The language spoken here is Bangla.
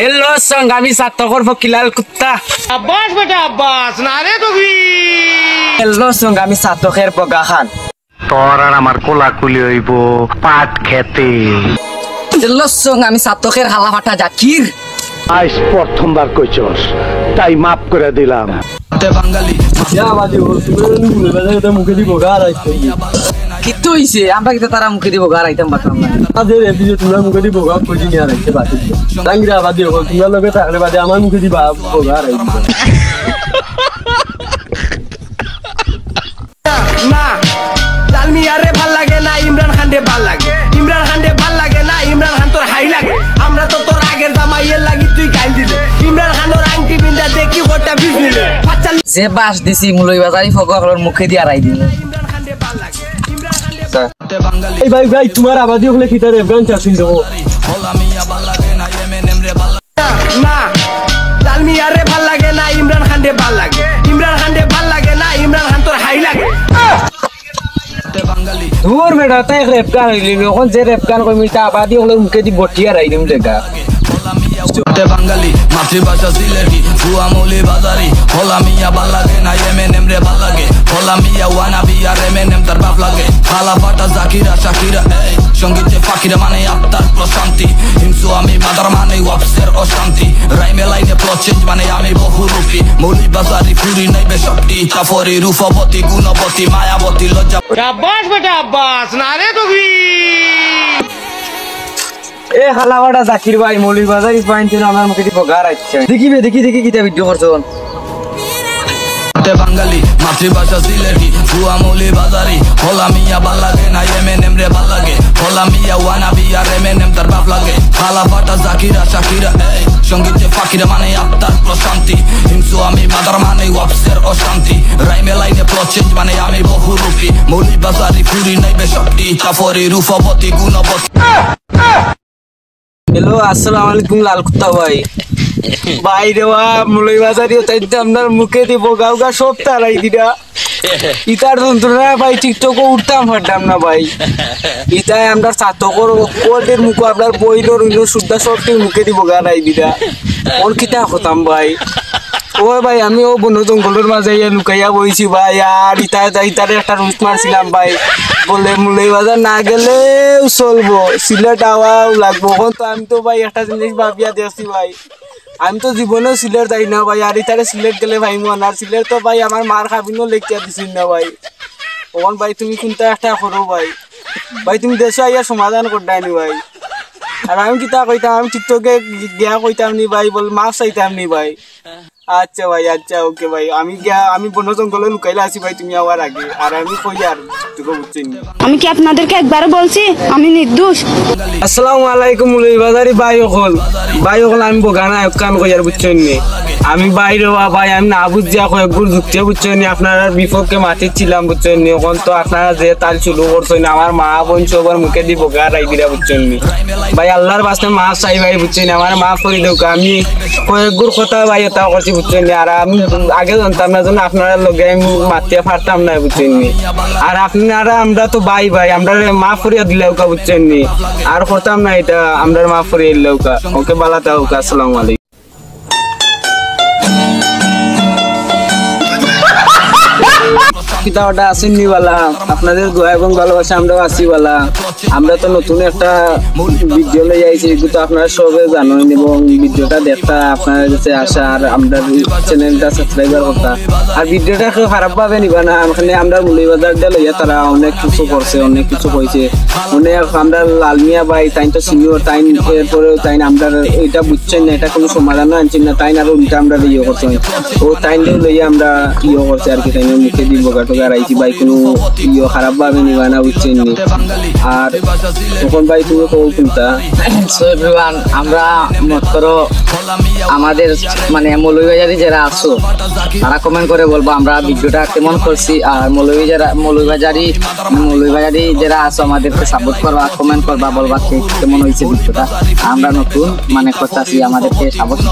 এলো সঙ্গ আমি সাতকর ফকিলাল কুত্তা আব্বাস বেটা আব্বাস না রে তুমি এলো সঙ্গ আমি সাতকের বগা খান তোর আর আমার কোলাকুলি হইব পাট খেতে। এলো সঙ্গ আমি সাতকের হালা ফাটা জাকির আজ প্রথমবার কইছস তাই মাফ করে দিলাম। কিতো হইছে আমরা কিতা তারা মুখে দিব গার আইতাম বাতাম না আজে এপিসোড তোমরা মুখে দিব গাপ কইছি নিয়া রাখতে বাতি ডাঙ্গিরা বাদি হল তোমরা লগে থাকলে বাদে আমার মুখে দিবা গার আইতাম না লালমি আরে ভাল লাগে না ইমরান খান দে ভাল লাগে ইমরান খান দে ভাল লাগে না ইমরান খান তোর হাই লাগে আমরা তো তোর আগের জামাইয়ের লাগি তুই গাইল দিলে ইমরান খানের আংটি বিন্দা দেখি গোটা বিষ নিলে যে বাস দিছি মুলই বাজারি ফকর মুখে দি আড়াই দিন ইমরান খান দে ভাল লাগে ইমরান খান দে এই ভাই ভাই তোমার আবাদি হলে কি তার এফগান চাষিন দেবো না লালমি আরে ভাল লাগে না ইমরান খান দে ভাল লাগে ইমরান খান দে ভাল লাগে না ইমরান খান তোর হাই লাগে দূর বেটা তাই রেপ গান হইলি এখন যে রেপ গান কই মিটা আবাদি হলে মুখে দি বটিয়া রাই দিম জায়গা বাঙালি মাতৃভাষা সিলেটি ভুয়া মৌলি বাজারি হলা মিয়া ভাল লাগে না এমএনএম রে ভাল লাগে হলা মিয়া ওয়ানাবি আর এমএনএম তার বাপ লাগে হালা ফাটা জাকিরা শাকিরা এই সঙ্গীতে ফাকিরা মানে আত্মার প্রশান্তি হিংসু আমি মাদার মানে ওয়াপসের অশান্তি রাইমে লাইনে প্রচেঞ্জ মানে আমি বহুরূপী মৌলি বাজারি ফুরি নাইবে শক্তি চাফরি রূপবতী গুণবতী মায়াবতী লজ্জা আব্বাস বেটা আব্বাস না রে তুমি এ হালাওয়াটা জাকির ভাই মৌলিক বাজার পাইনছেন আমার মুখে দিব গার আইছে দেখিবে দেখি কিটা ভিডিও করছন বাঙালি মাতৃভাষা সিলেটি ভুয়া মৌলি বাজারি হলা মিয়া ভাল লাগে না এমএনএম রে ভাল লাগে হলা মিয়া ওয়ানাবি আর এমএনএম তার বাপ লাগে হালা ফাটা জাকিরা শাকিরা এই সঙ্গীতে ফাকিরা মানে আত্মার প্রশান্তি হিংসু আমি মাদার মানে ওয়াপসের অশান্তি রাইমে লাইনে প্রচেঞ্জ মানে আমি বহুরূপী মৌলি বাজারি ফুরি নাইবে শক্তি চাফরি রূপবতী গুণবতী। হ্যালো আসসালামু আলাইকুম লাল কুত্তা ভাই ভাই দেওয়া মুলই বাজারি তাই আপনার মুখে দিব গাউগা সব তারাই দিরা ইতার যন্ত্রণা ভাই টিকটক উঠতাম পারতাম না ভাই ইতাই আমরা চাতকর কোর্টের মুখ আপনার বইলোর সুদ্ধা সবটি মুখে দিব গাড়াই দিরা ওর কিতা হতাম ভাই ও ভাই আমি ও বন্য জঙ্গলের মাঝে লুকাইয়া বইছি ভাই আর ইতারে একটা রুট মারছিলাম ভাই বলে মুলই বাজার না গেলেও চলবো সিলেট আওয়াও লাগবো এখন তো আমি তো ভাই একটা জিনিস ভাবিয়া দিয়েছি ভাই আমি তো জীবনেও সিলেট যাই না ভাই আর ইতারে সিলেট গেলে ভাই মন আর সিলেট তো ভাই আমার মার খাবিনও লেখিয়া দিছিল না ভাই ওখান ভাই তুমি কোনটা একটা করো ভাই ভাই তুমি দেশে আইয়া সমাধান করতানি ভাই আর আমি কিতা কইতাম আমি টিকটকে গিয়া কইতাম নি ভাই বল মাছ চাইতাম নি ভাই আচ্ছা ভাই আচ্ছা ওকে ভাই আমি বন্য জঙ্গলে লুকাইলে আসি ভাই তুমি আবার আগে আর আমি কই আর তোকে বুঝছেন আমি কি আপনাদেরকে একবার বলছি আমি নির্দোষ। আসসালামু আলাইকুম মুলই বাজারি ভাই হল আমি বগানা কান কই আর বুঝছেন নি আমি বাইরে ভাই আমি না বুঝিয়া কয়েকগুলো যুক্তি বুঝছেন নি আপনার বিপক্ষে মাটি ছিলাম বুঝছেন নি এখন তো আপনারা যে তাল শুরু করছেন আমার মা বোন সবার মুখে দিব গা রাই দিরা বুঝছেন নি ভাই আল্লাহর বাস্তে মাছ চাই ভাই বুঝছেন আমার মাফ করে দেও আমি কয়েকগুলো কথা ভাই এটা করছি বুঝছেন নি আর আমি আগে জানতাম না যেন আপনারা লগে আমি মাতিয়ে পারতাম না বুঝছেন নি আর আপনারা আমরা তো ভাই আমরা মাফ করিয়া দিলেও কা বুঝছেন নি আর করতাম না এটা আমরা মাফ করিয়া দিলেও কা ওকে বালাতা হোক আসসালামু আলাইকুম কিতাবটা আসেননি বালা আপনাদের দোয়া এবং ভালোবাসা আমরাও আছি বালা আমরা তো নতুন একটা ভিডিও লই আইছি এগুলো তো আপনারা সবে জানেন এবং ভিডিওটা দেখা আপনাদের কাছে আসা আর আমরা চ্যানেলটা সাবস্ক্রাইবার করতা আর ভিডিওটা কেউ খারাপ ভাবে নিবা না ওখানে আমরা মুলই বাজার দিয়ে লইয়া তারা অনেক কিছু করছে অনেক কিছু কইছে অনেক আমরা লালমিয়া ভাই তাই তো সিনিয়র তাই এরপরেও তাই আমরা এটা বুঝছেন না এটা কোনো সমাধান আনছেন না তাই আর উল্টা আমরা ইয়ে করছি ও তাই লইয়া আমরা ইয়ে করছি আর কি তাই মুখে দিব গাড়াইছি ভাই কোনো ইয়ে খারাপ ভাবে নিবা না বুঝছেন নি আর তখন ভাই তুমি কোনটা আমরা মত করো আমাদের মানে মৌলভীবাজারি যারা আছো তারা কমেন্ট করে বলবো আমরা ভিডিওটা কেমন করছি আর মৌলভীবাজারি যারা আছো আমাদেরকে সাপোর্ট করবা কমেন্ট করবা বলবা কেমন হয়েছে ভিডিওটা আমরা নতুন মানে করতেছি আমাদেরকে সাপোর্ট